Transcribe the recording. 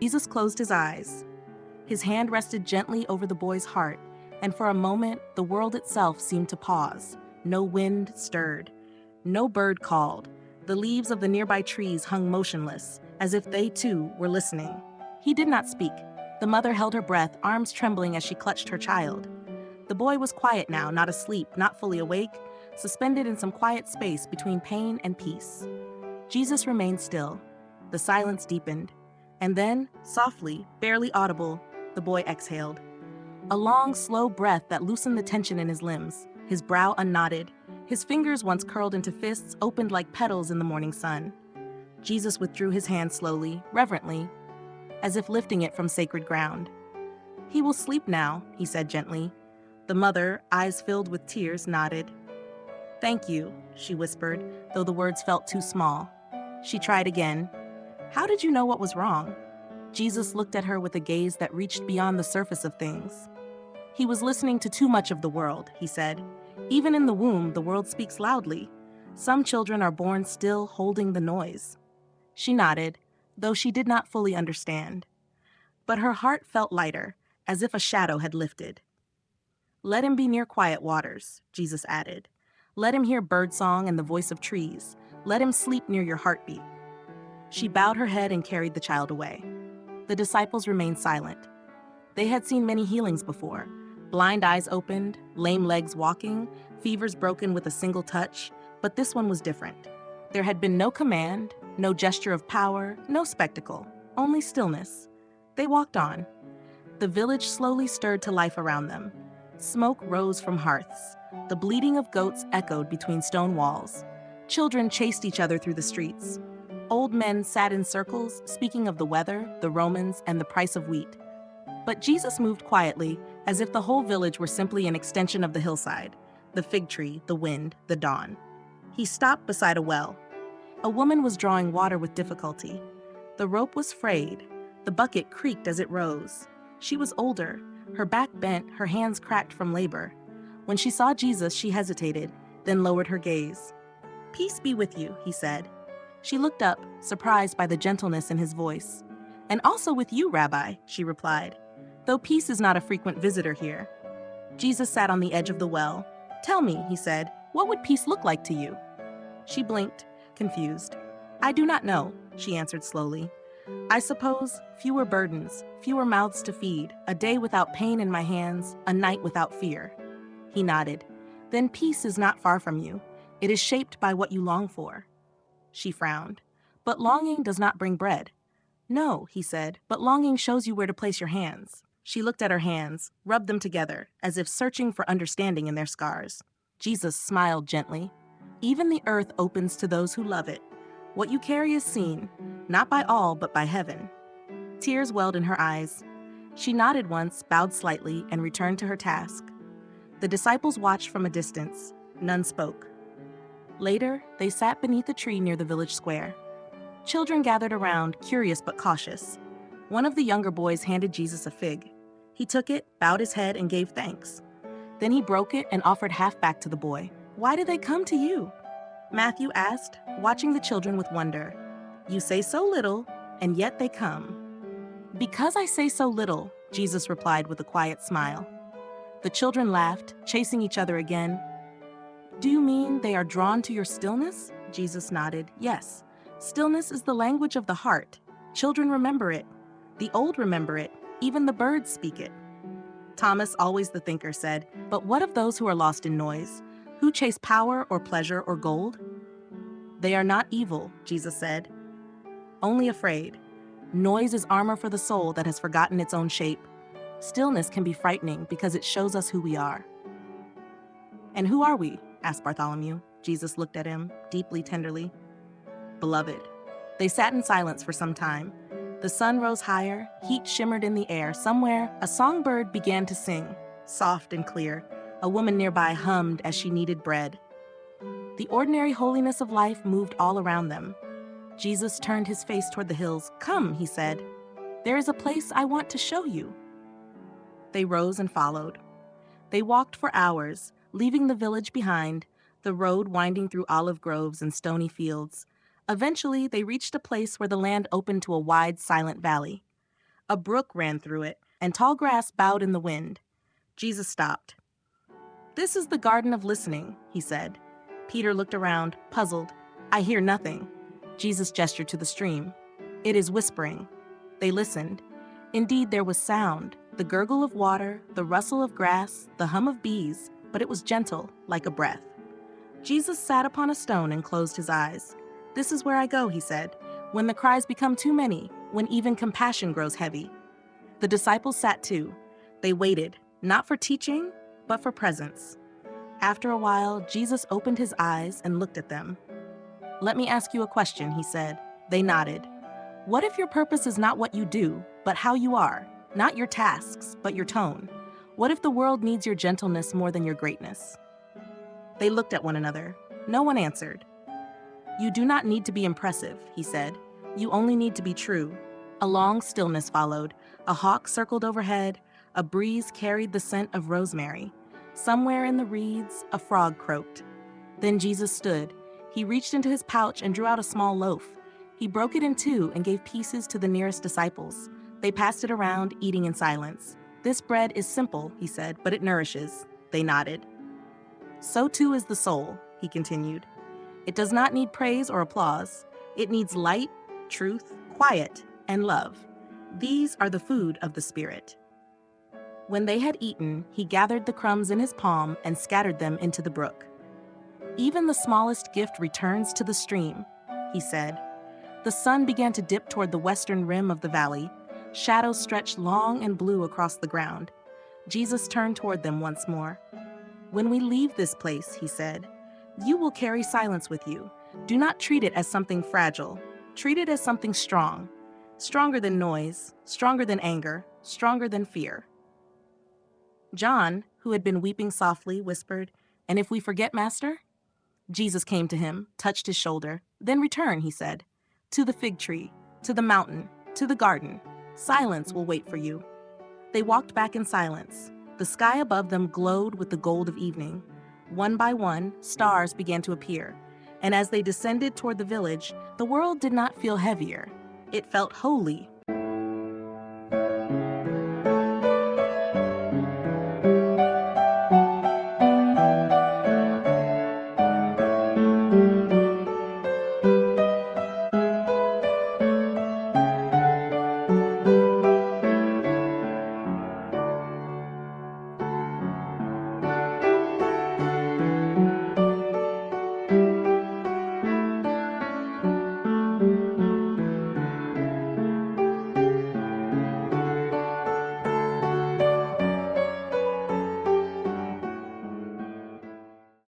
Jesus closed his eyes. His hand rested gently over the boy's heart, and for a moment, the world itself seemed to pause. No wind stirred. No bird called. The leaves of the nearby trees hung motionless, as if they, too, were listening. He did not speak. The mother held her breath, arms trembling as she clutched her child. The boy was quiet now, not asleep, not fully awake, suspended in some quiet space between pain and peace. Jesus remained still. The silence deepened. And then, softly, barely audible, the boy exhaled. A long, slow breath that loosened the tension in his limbs, his brow unknotted, his fingers once curled into fists opened like petals in the morning sun. Jesus withdrew his hand slowly, reverently, as if lifting it from sacred ground. "He will sleep now," he said gently. The mother, eyes filled with tears, nodded. "Thank you," she whispered, though the words felt too small. She tried again. "How did you know what was wrong?" Jesus looked at her with a gaze that reached beyond the surface of things. "He was listening to too much of the world," he said. "Even in the womb, the world speaks loudly. Some children are born still holding the noise." She nodded, though she did not fully understand. But her heart felt lighter, as if a shadow had lifted. "Let him be near quiet waters," Jesus added. "Let him hear birdsong and the voice of trees. Let him sleep near your heartbeat." She bowed her head and carried the child away. The disciples remained silent. They had seen many healings before. Blind eyes opened, lame legs walking, fevers broken with a single touch, but this one was different. There had been no command, no gesture of power, no spectacle, only stillness. They walked on. The village slowly stirred to life around them. Smoke rose from hearths. The bleating of goats echoed between stone walls. Children chased each other through the streets. Old men sat in circles, speaking of the weather, the Romans, and the price of wheat. But Jesus moved quietly, as if the whole village were simply an extension of the hillside, the fig tree, the wind, the dawn. He stopped beside a well. A woman was drawing water with difficulty. The rope was frayed. The bucket creaked as it rose. She was older, her back bent, her hands cracked from labor. When she saw Jesus, she hesitated, then lowered her gaze. "Peace be with you," he said. She looked up, surprised by the gentleness in his voice. "And also with you, Rabbi," she replied, "though peace is not a frequent visitor here." Jesus sat on the edge of the well. "Tell me," he said, "what would peace look like to you?" She blinked, confused. "I do not know," she answered slowly. "I suppose fewer burdens, fewer mouths to feed, a day without pain in my hands, a night without fear." He nodded. "Then peace is not far from you. It is shaped by what you long for." She frowned. "But longing does not bring bread." "No," he said, "but longing shows you where to place your hands." She looked at her hands, rubbed them together, as if searching for understanding in their scars. Jesus smiled gently. "Even the earth opens to those who love it. What you carry is seen, not by all, but by heaven." Tears welled in her eyes. She nodded once, bowed slightly, and returned to her task. The disciples watched from a distance. None spoke. Later, they sat beneath a tree near the village square. Children gathered around, curious but cautious. One of the younger boys handed Jesus a fig. He took it, bowed his head, and gave thanks. Then he broke it and offered half back to the boy. "Why did they come to you?" Matthew asked, watching the children with wonder. "You say so little, and yet they come." "Because I say so little," Jesus replied with a quiet smile. The children laughed, chasing each other again. "Do you mean they are drawn to your stillness?" Jesus nodded. "Yes. Stillness is the language of the heart. Children remember it. The old remember it. Even the birds speak it." Thomas, always the thinker, said, "But what of those who are lost in noise? Who chase power or pleasure or gold?" "They are not evil," Jesus said, "only afraid. Noise is armor for the soul that has forgotten its own shape. Stillness can be frightening because it shows us who we are." "And who are we?" asked Bartholomew. Jesus looked at him, deeply, tenderly. "Beloved." They sat in silence for some time. The sun rose higher, heat shimmered in the air. Somewhere, a songbird began to sing, soft and clear. A woman nearby hummed as she kneaded bread. The ordinary holiness of life moved all around them. Jesus turned his face toward the hills. "Come," he said. "There is a place I want to show you." They rose and followed. They walked for hours, leaving the village behind, the road winding through olive groves and stony fields. Eventually, they reached a place where the land opened to a wide, silent valley. A brook ran through it, and tall grass bowed in the wind. Jesus stopped. "This is the garden of listening," he said. Peter looked around, puzzled. "I hear nothing." Jesus gestured to the stream. "It is whispering." They listened. Indeed, there was sound, the gurgle of water, the rustle of grass, the hum of bees, but it was gentle, like a breath. Jesus sat upon a stone and closed his eyes. "This is where I go," he said, "when the cries become too many, when even compassion grows heavy." The disciples sat too. They waited, not for teaching, but for presence. After a while, Jesus opened his eyes and looked at them. "Let me ask you a question," he said. They nodded. "What if your purpose is not what you do, but how you are? Not your tasks, but your tone? What if the world needs your gentleness more than your greatness?" They looked at one another. No one answered. "You do not need to be impressive," he said. "You only need to be true." A long stillness followed. A hawk circled overhead. A breeze carried the scent of rosemary. Somewhere in the reeds, a frog croaked. Then Jesus stood. He reached into his pouch and drew out a small loaf. He broke it in two and gave pieces to the nearest disciples. They passed it around, eating in silence. "This bread is simple," he said, "but it nourishes." They nodded. "So too is the soul," he continued. "It does not need praise or applause. It needs light, truth, quiet, and love. These are the food of the Spirit." When they had eaten, he gathered the crumbs in his palm and scattered them into the brook. "Even the smallest gift returns to the stream," he said. The sun began to dip toward the western rim of the valley. Shadows stretched long and blue across the ground. Jesus turned toward them once more. "When we leave this place," he said, "you will carry silence with you. Do not treat it as something fragile. Treat it as something strong. Stronger than noise, stronger than anger, stronger than fear." John, who had been weeping softly, whispered, "And if we forget, Master?" Jesus came to him, touched his shoulder. "Then return," he said. "To the fig tree, to the mountain, to the garden. Silence will wait for you." They walked back in silence. The sky above them glowed with the gold of evening. One by one, stars began to appear, and as they descended toward the village, the world did not feel heavier. It felt holy